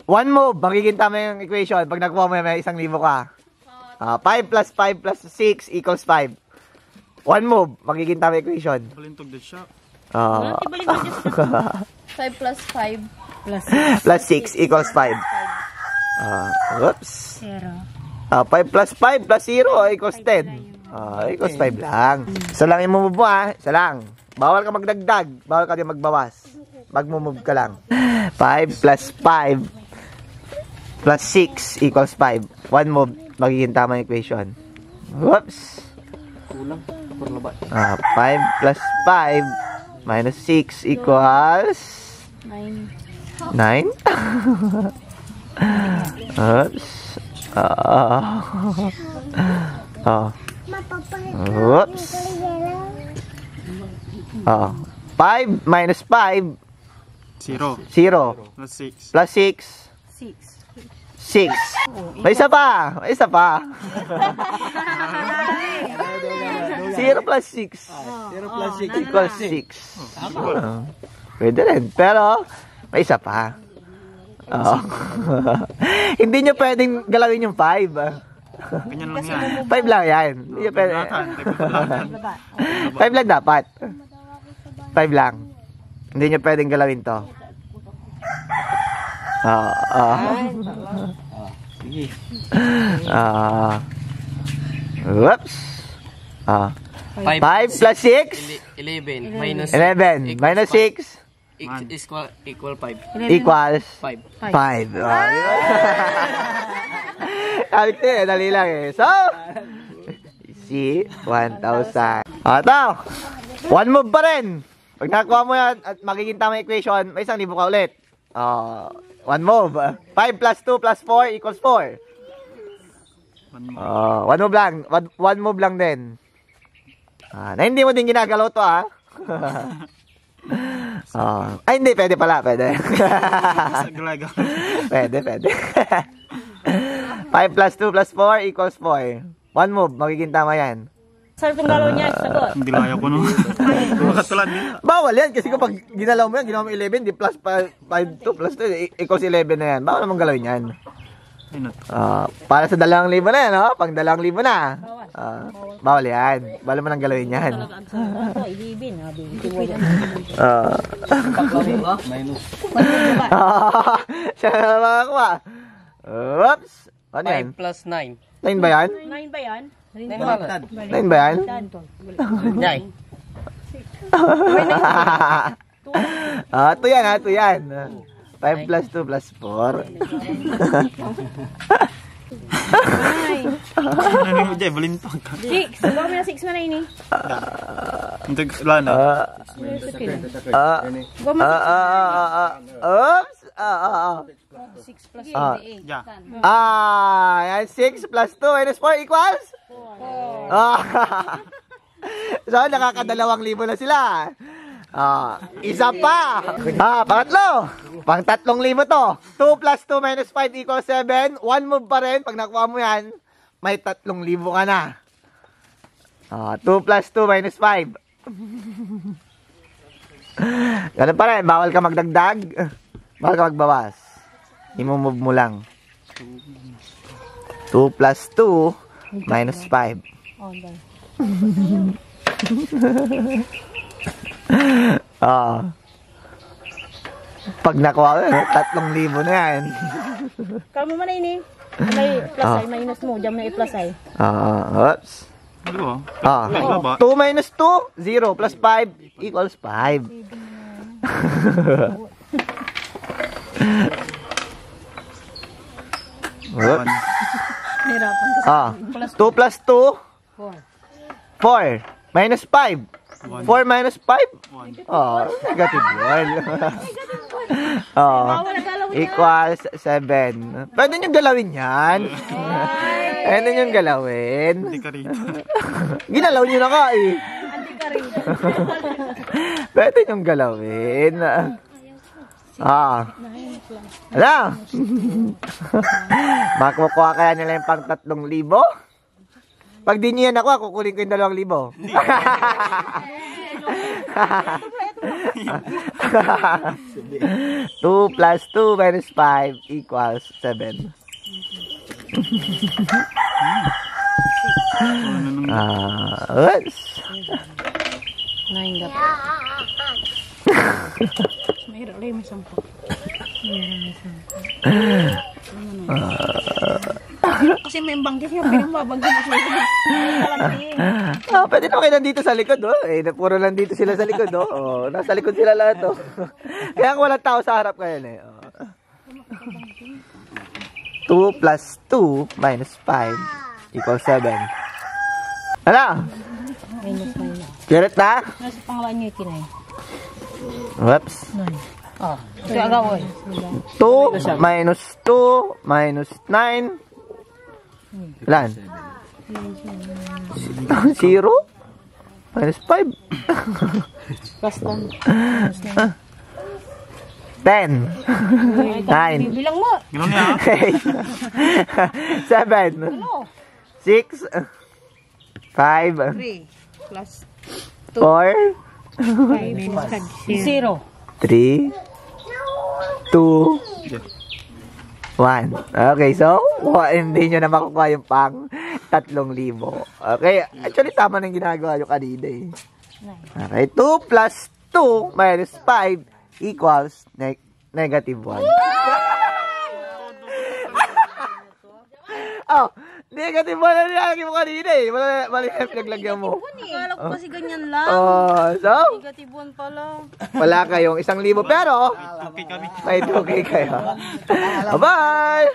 One move, magiging tama yung equation. Pag nakuha mo may 1,000 ka. 5 plus 5 plus 6 equals 5. One move, magiging tama yung equation. Balintog din siya. 5 plus 5 plus 6 equals 5. Oops. 5 plus 5 plus 0 equals 10. Equals 5 lang. Isa lang yung move mo Isa lang. Bawal ka magdagdag. Bawal ka din magbawas. Mag-move ka lang. 5 plus 5 plus 6 equals 5. One move, magiging tama yung equation. Whoops. Kulang. 5 plus 5 minus 6 equals 9. 9? Oops. Oops. 5 minus 5 0. 0 Plus 6. plus 6 6. May isa pa. 0 plus 6 0 plus 6 equals 6. Pwede rin. Pero may isa pa. Hindi nyo pwedeng galawin yung 5. Ganyan lang yan. 5 lang yan. Hindi nyo pwede. 5 lang dapat. 5 lang. Hindi nyo pwedeng galawin to. Sige. Whoops. 5 plus 6 11 minus 11 minus 6 equal 5. equals 5. 5. Dali lang So, see, 1,000. Ito, one move pa rin. Pag nakakuha mo yan at magiging tama equation, may 1,000 ka ulit. One move. 5 plus 2 plus 4 equals 4. One move lang. One move lang din. Na hindi mo din ginagalaw to ay hindi, pwede pala, pwede. Pwede. 5 plus 2 plus 4 equals 4. One move, magiging tama yan. Saan itong galaw niya? Sagot. Hindi layo ko no. Makatulad nila. Bawal yan, kasi kapag ginalaw mo yan, ginawa mo 11, di plus 5, 2 plus 2 equals 11 na yan. Bawal naman galawin yan. Para sa 2,000 na yan, pang 2,000 na. Bawal yan. Bawal mo nang galawin yan. Ilibin. Minus. Siya na makakuha. Oops. Ano yan? 5 plus 9. 9 ba yan? 9 ba yan? 9 ba yan? 9. Ito yan. 5 plus 2 plus 4. Ano mo dyan? Balintog. 6. Bawa mo na 6 na ini. Hindi, wala na. Oops. 6 plus 8. Yeah. Yan 6 plus 2 minus 4 equals? 4. So, nakaka2,000 na sila. Isa pa. Pangatlo. Pang 3,000 to. 2 plus 2 minus 5 equals 7. One move pa rin. Pag nakuha mo yan, may 3,000 ka na. 2 plus 2 minus 5. Ganun pa rin. Bawal ka magdagdag. Bawal ka magbawas. I-move mo lang. 2 plus 2 minus 5. Pag nakuha mo, 3,000 na yan. Kamo mo na ini. May plus ay, minus mo. Diyan may plus ay. Oops. Ano ba? 2 minus 2, 0 plus 5 equals 5. Oops. 2 plus 2, 4. Minus 5. 4 minus 5? Negative 1. Equals 7. Pwede nyo galawin yan. Pwede nyo galawin. Hindi ka rito. Ginalaw nyo na ka eh. Pwede nyo galawin. Ala. Makukuha kaya nila yung pang 3,000? Pag di nyo yan ako, kukunin ko yung 2,000. 2 plus 2 minus 5 equals 7. Oops. 9 dapat. Mahirap lang may 10. Kasi may banggit nga, pinamabanggit mo siya. Pwede na kayo nandito sa likod, oh. Puro nandito sila sa likod, oh. Nasa likod sila lahat, oh. Kaya walang tao sa harap ngayon, eh. 2 plus 2 minus 5 equals 7. Ano? Minus 9. Correct na? Nasa pangalan niyo itinay. Whoops. Oh, ito agaw, eh. 2 minus 2 minus 9. Ilan? 0 minus 5. Plus 10. 10. 9. Bilang mo. Gano'n niya. 7. 6. 5. 3 plus 4. 0. 3. 2. 1. Okay, so, hindi nyo na makukuha yung pang 3,000. Okay, actually, tama na yung ginagawa nyo kanina eh. Okay, 2 plus 2 minus 5 equals negative 1. Oh, negative 1 na nilagay mo kanina eh. Mali na pinaglagyan mo. Akala ko kasi ganyan lang. Oh, so, Negative 1 pala. wala kayong 1,000 pero Okay kami. may 2K kayo. Bye-bye!